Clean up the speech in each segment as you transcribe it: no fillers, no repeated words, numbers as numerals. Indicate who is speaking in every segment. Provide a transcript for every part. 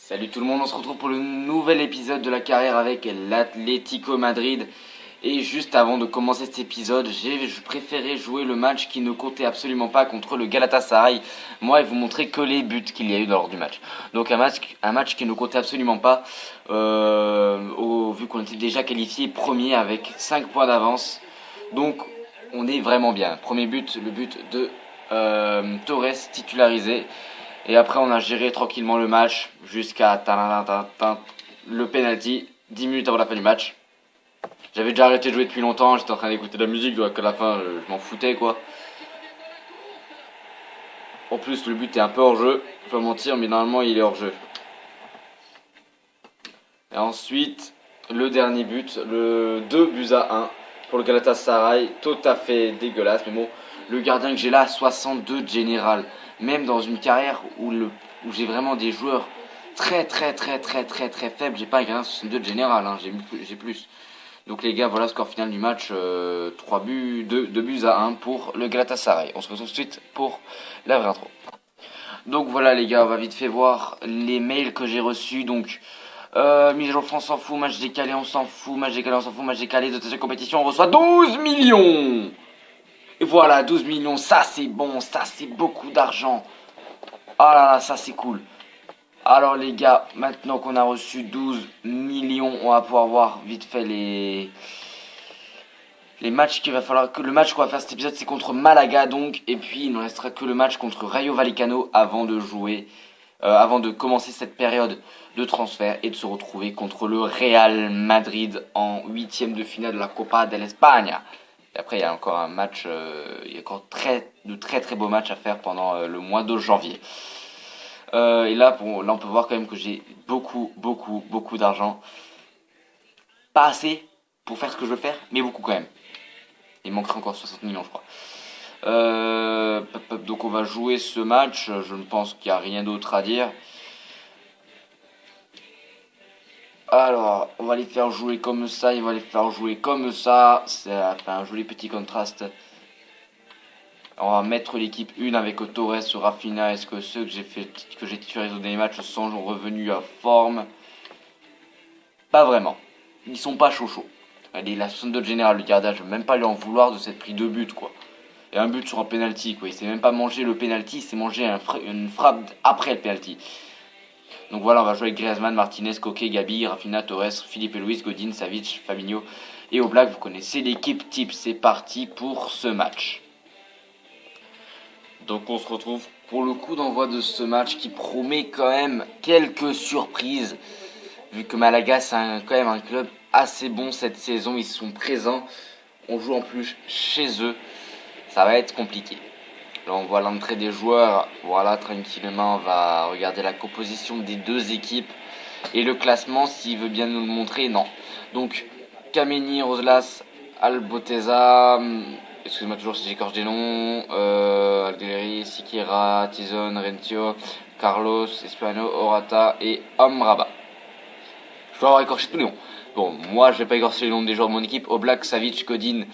Speaker 1: Salut tout le monde, on se retrouve pour le nouvel épisode de la carrière avec l'Atlético Madrid. Et juste avant de commencer cet épisode, j'ai préféré jouer le match qui ne comptait absolument pas contre le Galatasaray. Moi, et vous montrer que les buts qu'il y a eu lors du match. Donc un match qui ne comptait absolument pas, vu qu'on était déjà qualifié premier avec 5 points d'avance. Donc on est vraiment bien. Premier but, le but de Torres titularisé. Et après, on a géré tranquillement le match jusqu'à le penalty, 10 minutes avant la fin du match. J'avais déjà arrêté de jouer depuis longtemps, j'étais en train d'écouter de la musique, donc à la fin, je m'en foutais quoi. En plus, le but est un peu hors jeu, je vais pas mentir, mais normalement, il est hors jeu. Et ensuite, le dernier but, le 2 buts à 1 pour le Galatasaray, tout à fait dégueulasse, mais bon, le gardien que j'ai là, 62 de général. Même dans une carrière où j'ai vraiment des joueurs très faibles, j'ai pas un gardien 62 de général, hein, j'ai plus. Donc les gars, voilà le score final du match, 2 buts à 1 pour le Galatasaray. On se retrouve tout de suite pour la vraie intro. Donc voilà les gars, on va vite fait voir les mails que j'ai reçus. Donc mise à jour France, on s'en fout, match décalé, on s'en fout, match décalé, on s'en fout, match décalé de cette compétition, on reçoit 12 millions. Et voilà, 12 millions, ça c'est bon, ça c'est beaucoup d'argent. Ah là là, ça c'est cool. Alors les gars, maintenant qu'on a reçu 12 millions, on va pouvoir voir vite fait les matchs qu'il va falloir. Le match qu'on va faire cet épisode, c'est contre Malaga donc. Et puis il ne restera que le match contre Rayo Vallecano avant de jouer, avant de commencer cette période de transfert et de se retrouver contre le Real Madrid en huitième de finale de la Copa del España. Et après, il y a encore un match, il y a encore de très beaux matchs à faire pendant le mois de janvier. Et là, on peut voir quand même que j'ai beaucoup d'argent. Pas assez pour faire ce que je veux faire, mais beaucoup quand même. Il manquera encore 60 millions, je crois. Donc on va jouer ce match. Je ne pense qu'il n'y a rien d'autre à dire. Alors, on va les faire jouer comme ça, il va les faire jouer comme ça. C'est un joli petit contraste. On va mettre l'équipe 1 avec Torres, Rafinha. Est-ce que ceux que j'ai titularisés dans les matchs sont revenus à forme? Pas vraiment. Ils sont pas chauds. La 62 de général, le gardien, je vais même pas lui en vouloir de s'être pris 2 buts quoi. Et un but sur un penalty quoi. Il s'est même pas mangé le penalty, il s'est mangé une frappe après le penalty. Donc voilà, on va jouer avec Griezmann, Martinez, Koke, Gabi, Rafinha, Torres, Philippe Luis, Godin, Savic, Fabinho et Oblak. Vous connaissez l'équipe type. C'est parti pour ce match. Donc on se retrouve pour le coup d'envoi de ce match qui promet quand même quelques surprises. Vu que Malaga c'est quand même un club assez bon cette saison, ils sont présents. On joue en plus chez eux. Ça va être compliqué. Là on voit l'entrée des joueurs. Voilà, tranquillement on va regarder la composition des deux équipes. Et le classement s'il veut bien nous le montrer, non. Donc Kameni, Roslas, Alboteza... Excusez-moi toujours si j'écorche des noms. Aldeleri, Sikira, Tizon, Rentio, Carlos, Espano, Orata et Amrabat. Je dois avoir écorché tous les noms. Bon, moi je vais pas écorcher les noms des joueurs de mon équipe. Oblak, Savic, Godin,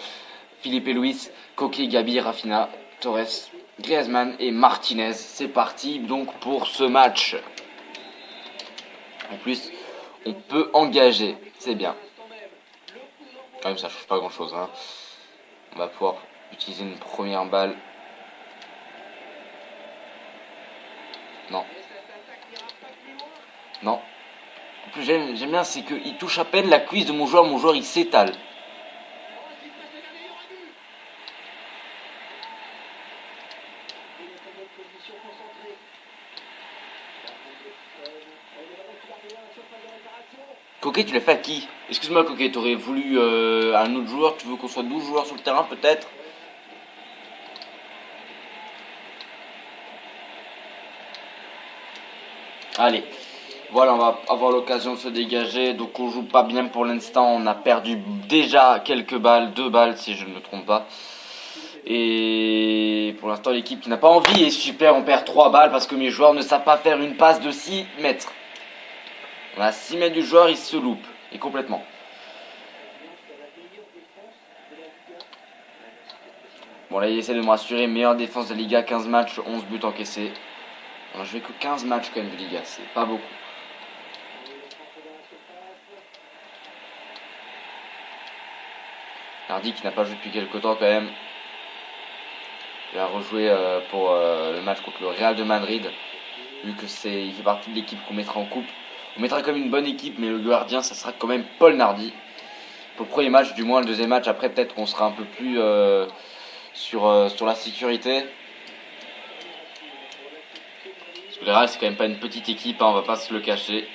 Speaker 1: Philippe Luis, Koke, Gabi, Rafinha, Torres, Griezmann et Martinez. C'est parti donc pour ce match. En plus, on peut engager. C'est bien. Quand même, ça change pas grand chose. Hein. On va pouvoir utiliser une première balle. Non. Non. En plus, j'aime bien, c'est qu'il touche à peine la cuisse de mon joueur il s'étale. Coquet, tu l'as fait à qui? Excuse-moi Coquet, t'aurais voulu un autre joueur? Tu veux qu'on soit 12 joueurs sur le terrain peut-être? Allez, voilà, on va avoir l'occasion de se dégager. Donc on joue pas bien pour l'instant. On a perdu déjà quelques balles, 2 balles si je ne me trompe pas. Et pour l'instant l'équipe qui n'a pas envie est super. On perd 3 balles parce que mes joueurs ne savent pas faire une passe de 6 mètres. On a 6 mètres du joueur, il se loupe. Et complètement. Bon là il essaie de me rassurer. Meilleure défense de Liga, 15 matchs, 11 buts encaissés. On a joué que 15 matchs quand même de Liga, c'est pas beaucoup. Nardi qui n'a pas joué depuis quelques temps quand même. Il a rejoué pour le match contre le Real de Madrid. Vu que il fait partie de l'équipe qu'on mettra en coupe. On mettra comme une bonne équipe, mais le gardien, ça sera quand même Paul Nardi. Pour le premier match, du moins le deuxième match, après peut-être qu'on sera un peu plus sur la sécurité. Parce que le Real, c'est quand même pas une petite équipe, hein, on va pas se le cacher.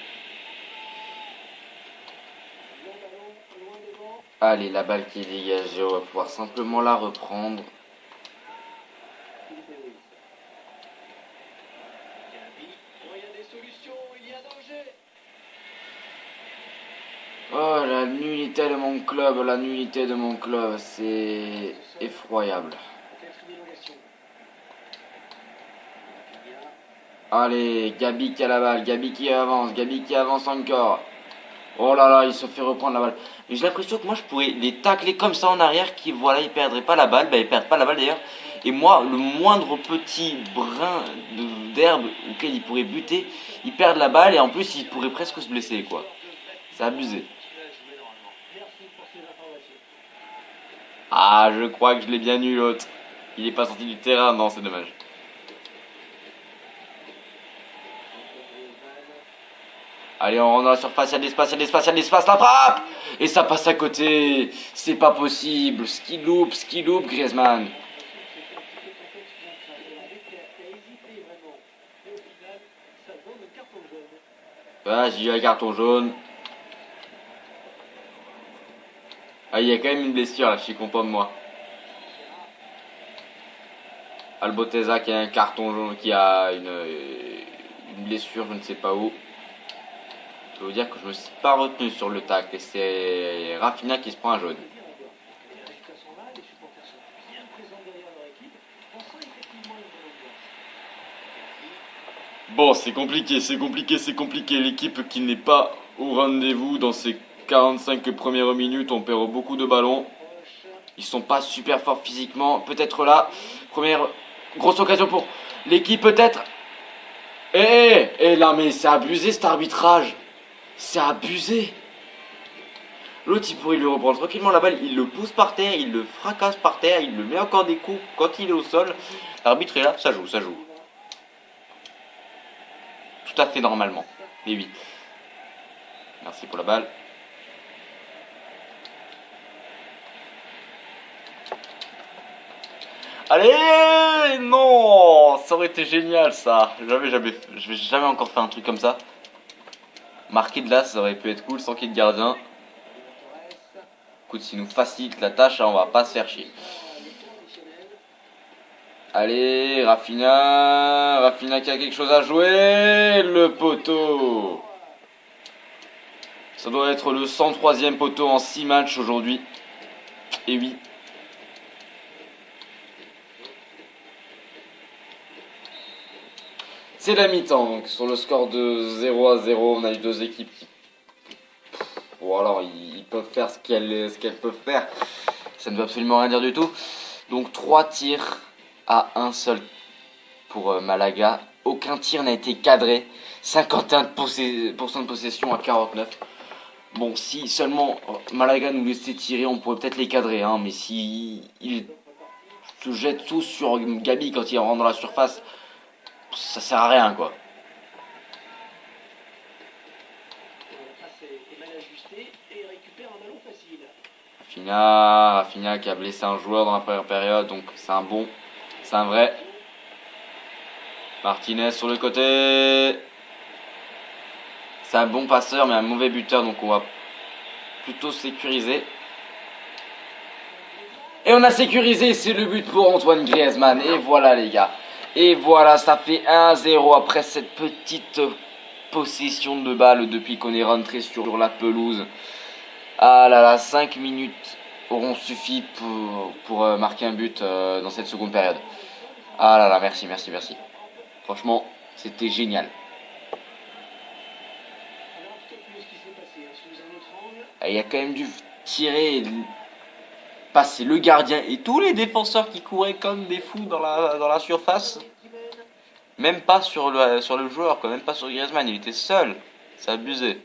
Speaker 1: Allez, la balle qui est dégagée, on va pouvoir simplement la reprendre. Oh, la nullité de mon club, la nullité de mon club, c'est effroyable. Allez, Gabi qui a la balle, Gabi qui avance encore. Oh là là, il se fait reprendre la balle. Mais j'ai l'impression que moi je pourrais les tacler comme ça en arrière, qui voilà, ils perdraient pas la balle, bah ils perdent pas la balle d'ailleurs. Et moi, le moindre petit brin d'herbe auquel ils pourraient buter, ils perdent la balle et en plus ils pourraient presque se blesser quoi. C'est abusé. Ah, je crois que je l'ai bien eu l'autre. Il est pas sorti du terrain, non, c'est dommage. Allez, on rentre dans la surface, il y a de l'espace, la frappe. Et ça passe à côté. C'est pas possible. Ski loop, Griezmann. Vas-y, un carton jaune. Ah, il y a quand même une blessure là, je suis content de moi. Alboteza qui a un carton jaune, qui a une blessure, je ne sais pas où. Je peux vous dire que je ne me suis pas retenu sur le tacle et c'est Rafinha qui se prend un jaune. Bon, c'est compliqué. L'équipe qui n'est pas au rendez-vous dans ces 45 premières minutes, on perd beaucoup de ballons. Ils sont pas super forts physiquement. Peut-être là, première grosse occasion pour l'équipe peut-être. Là, mais c'est abusé cet arbitrage. C'est abusé. L'autre, il pourrait lui reprendre tranquillement la balle. Il le pousse par terre, il le fracasse par terre, il le met encore des coups quand il est au sol. L'arbitre est là, ça joue. Tout à fait normalement. Et oui. Merci pour la balle. Allez, non, ça aurait été génial ça. Je vais jamais encore faire un truc comme ça. Marquer de là, ça aurait pu être cool sans qu'il y ait de gardien. Écoute, s'il nous facilite la tâche, on va pas se faire chier. Allez, Rafinha qui a quelque chose à jouer. Le poteau. Ça doit être le 103e poteau en 6 matchs aujourd'hui. Et oui. C'est la mi-temps, donc sur le score de 0-0, on a eu deux équipes qui... Voilà, ils peuvent faire ce qu'elles peuvent faire. Ça ne veut absolument rien dire du tout. Donc 3 tirs à un seul pour Malaga. Aucun tir n'a été cadré. 51% de possession à 49. Bon, si seulement Malaga nous laissait tirer, on pourrait peut-être les cadrer. Hein, mais si ils se jettent tous sur Gabi quand il rentre dans la surface, ça sert à rien quoi. Rafinha qui a blessé un joueur dans la première période, donc c'est un vrai. Martinez sur le côté. C'est un bon passeur mais un mauvais buteur, donc on va plutôt sécuriser. Et on a sécurisé, c'est le but pour Antoine Griezmann. Et voilà les gars. Et voilà, ça fait 1-0 après cette petite possession de balle depuis qu'on est rentré sur la pelouse. Ah là là, 5 minutes auront suffi pour marquer un but dans cette seconde période. Ah là là, merci. Franchement, c'était génial. Il y a quand même dû tirer, passer le gardien et tous les défenseurs qui couraient comme des fous dans la surface. Même pas sur le joueur, quand même pas sur Griezmann, il était seul. C'est abusé.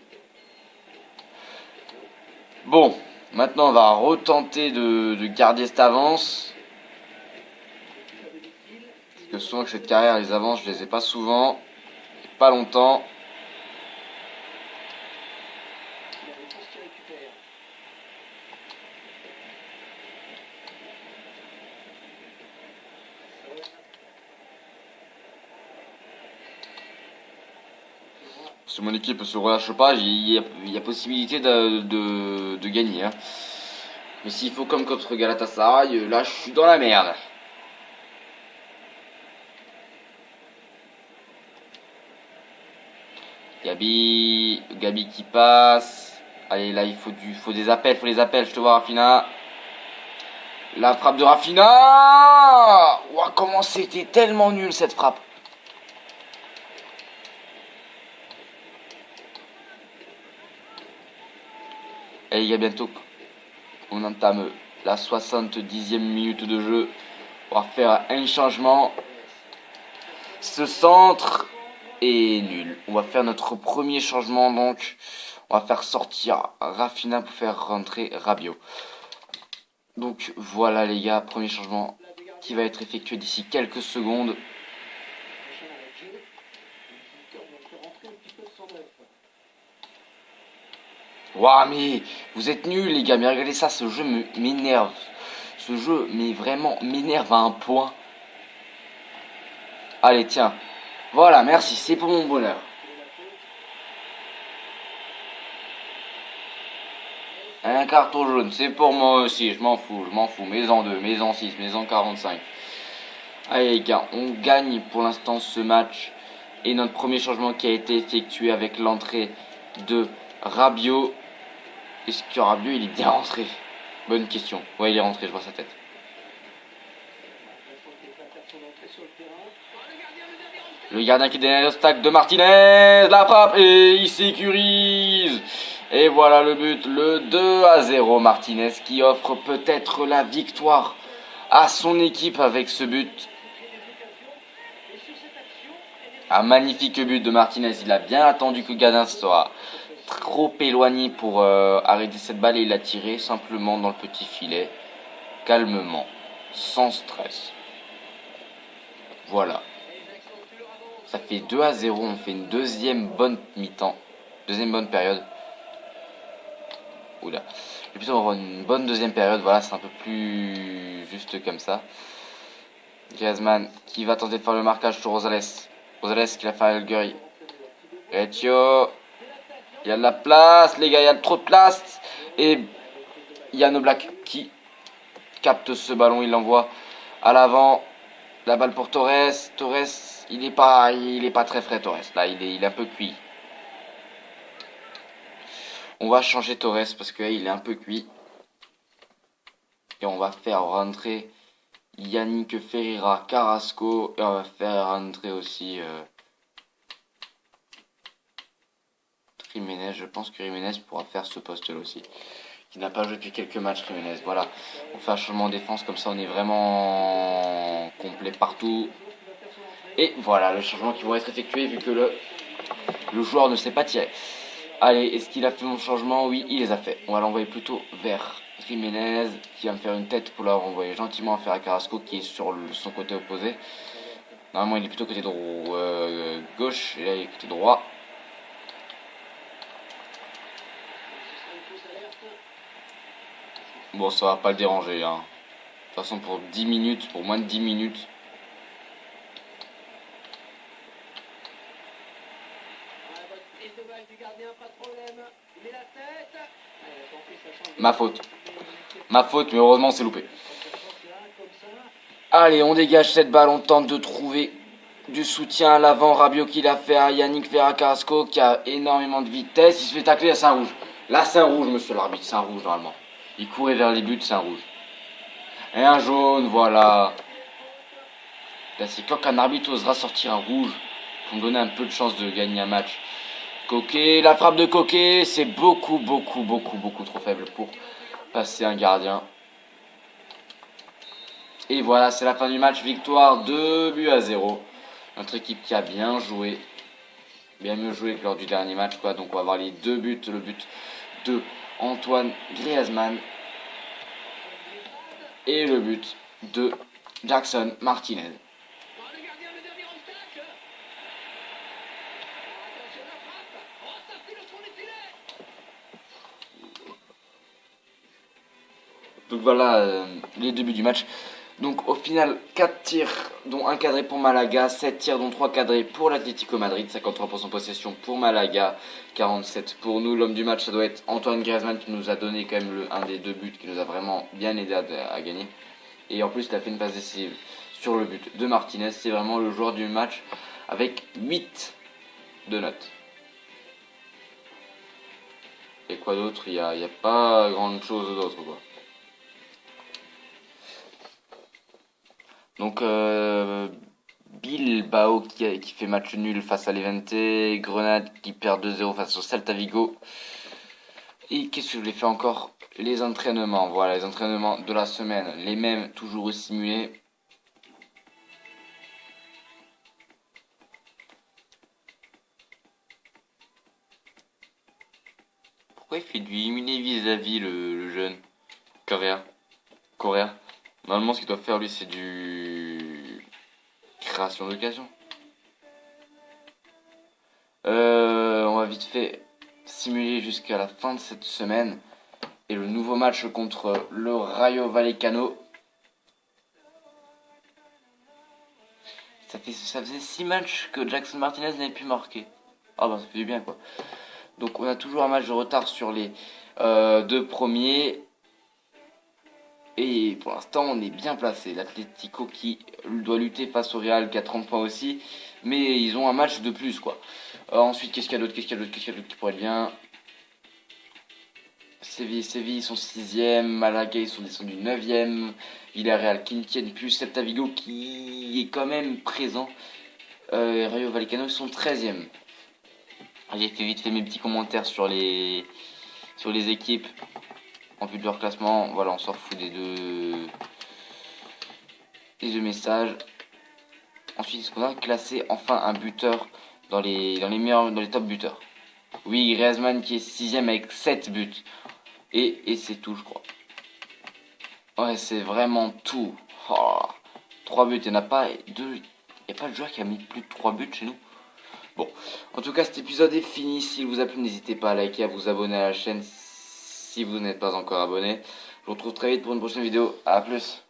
Speaker 1: Bon, Maintenant, on va retenter de garder cette avance. Parce que souvent, que cette carrière, les avances, je les ai pas souvent. Pas longtemps. Si mon équipe se relâche pas, il y a possibilité de gagner. Hein. Mais s'il faut comme contre Galatasaray, là je suis dans la merde. Gabi qui passe. Allez, là il faut des appels, faut les appels. Je te vois, Rafinha. La frappe de Rafinha. Ouah, comment c'était tellement nul cette frappe. Et il y a bientôt, on entame la 70e minute de jeu. On va faire un changement. Ce centre est nul. On va faire notre premier changement donc. On va faire sortir Rafinha pour faire rentrer Rabiot. Donc voilà les gars, premier changement qui va être effectué d'ici quelques secondes. Waouh, mais vous êtes nuls les gars, mais regardez ça, ce jeu m'énerve. Ce jeu, mais vraiment, m'énerve à un point. Allez, tiens. Voilà, merci, c'est pour mon bonheur. Un carton jaune, c'est pour moi aussi, je m'en fous. Mais en 2, mais en 6, mais en 45. Allez les gars, on gagne pour l'instant ce match. Et notre premier changement qui a été effectué avec l'entrée de Rabiot. Est-ce que Rabiot il est bien rentré? Bonne question. Ouais, il est rentré, je vois sa tête. Le gardien qui dénonce le stack de Martinez, la frappe et il sécurise. Et voilà le but, le 2-0. Martinez qui offre peut-être la victoire à son équipe avec ce but. Un magnifique but de Martinez, il a bien attendu que Gadin soit trop éloigné pour arrêter cette balle et il a tiré simplement dans le petit filet, calmement, sans stress. Voilà. Ça fait 2-0, on fait une deuxième bonne mi-temps, deuxième bonne période. Oula. Et plutôt avoir une bonne deuxième période, voilà, c'est un peu plus juste comme ça. Griezmann qui va tenter de faire le marquage sur Rosales. Rosales qui l'a fait à Algeri. Etio. Il y a de la place, les gars, il y a trop de place. Et Yann Oblak qui capte ce ballon, il l'envoie à l'avant. La balle pour Torres. Torres, il est pas très frais, Torres. Là, il est un peu cuit. On va changer Torres parce qu'il est un peu cuit. Et on va faire rentrer Yannick Ferreira Carrasco. Et on va faire rentrer aussi Jiménez. Je pense que Jiménez pourra faire ce poste-là aussi. Qui n'a pas joué depuis quelques matchs, Jiménez. Voilà. On fait un changement en défense. Comme ça, on est vraiment complet partout. Et voilà, le changement qui va être effectué vu que le joueur ne s'est pas tiré. Allez, est-ce qu'il a fait mon changement? Oui, il les a fait. On va l'envoyer plutôt vers Jiménez, qui va me faire une tête pour la renvoyer gentiment vers Carrasco, qui est sur son côté opposé. Normalement, il est plutôt côté gauche, et là, il est côté droit. Bon, ça va pas le déranger. Hein. De toute façon, pour 10 minutes, pour moins de 10 minutes, ma faute. Ma faute, mais heureusement, c'est loupé. Allez, on dégage cette balle, on tente de trouver du soutien à l'avant. Rabiot qui l'a fait à Yannick Ferreira Carrasco qui a énormément de vitesse. Il se fait tacler, là c'est un rouge. Là c'est un rouge, monsieur l'arbitre, c'est un rouge normalement. Il courait vers les buts, c'est un rouge. Et un jaune, voilà. Là c'est quand qu'un arbitre osera sortir un rouge pour me donner un peu de chance de gagner un match. Coquet, la frappe de Coquet, c'est beaucoup trop faible pour passer un gardien. Et voilà, c'est la fin du match. Victoire 2-0. Notre équipe qui a bien joué. Bien mieux joué que lors du dernier match, quoi. Donc on va avoir les deux buts. Le but de Antoine Griezmann. Et le but de Jackson Martinez. Donc voilà les deux buts du match. Donc au final 4 tirs dont un cadré pour Malaga, 7 tirs dont 3 cadrés pour l'Atlético Madrid, 53% possession pour Malaga, 47 pour nous. L'homme du match ça doit être Antoine Griezmann qui nous a donné quand même un des deux buts qui nous a vraiment bien aidé à gagner. Et en plus il a fait une passe décisive sur le but de Martinez. C'est vraiment le joueur du match avec 8 de notes. Et quoi d'autre, il y a pas grand chose d'autre quoi. Donc Bilbao qui fait match nul face à Levante, Grenade qui perd 2-0 face au Celta Vigo. Et qu'est-ce que je voulais faire encore? Les entraînements, voilà les entraînements de la semaine, les mêmes toujours simulés. Pourquoi il fait du immuné vis-à-vis le jeune Correa. Normalement ce qu'il doit faire lui c'est du création d'occasion. On va vite fait simuler jusqu'à la fin de cette semaine. Et le nouveau match contre le Rayo Vallecano. Ça faisait 6 matchs que Jackson Martinez n'avait pu marquer. Ah bah ça fait du bien quoi. Donc on a toujours un match de retard sur les deux premiers. Et pour l'instant on est bien placé. L'Atlético qui doit lutter face au Real qui a 30 points aussi. Mais ils ont un match de plus quoi. Ensuite qu'est-ce qu'il y a d'autre qui pourrait être bien? Séville ils sont 6ème, Malaga ils sont descendus 9ème, Villarreal qui ne tiennent plus, Celta Vigo qui est quand même présent, Rayo Vallecano ils sont 13ème. J'ai fait vite fait mes petits commentaires sur les équipes en vue de leur classement, voilà on s'en fout des deux messages. Ensuite est-ce qu'on a classé enfin un buteur dans les top buteurs? Oui, Griezmann qui est 6ème avec 7 buts. Et c'est tout, je crois. Ouais, c'est vraiment tout. Oh, 3 buts, il n'y en a pas 2. Il n'y a pas de joueur qui a mis plus de 3 buts chez nous. Bon, en tout cas, cet épisode est fini. S'il vous a plu, n'hésitez pas à liker, à vous abonner à la chaîne si vous n'êtes pas encore abonné. Je vous retrouve très vite pour une prochaine vidéo. A plus.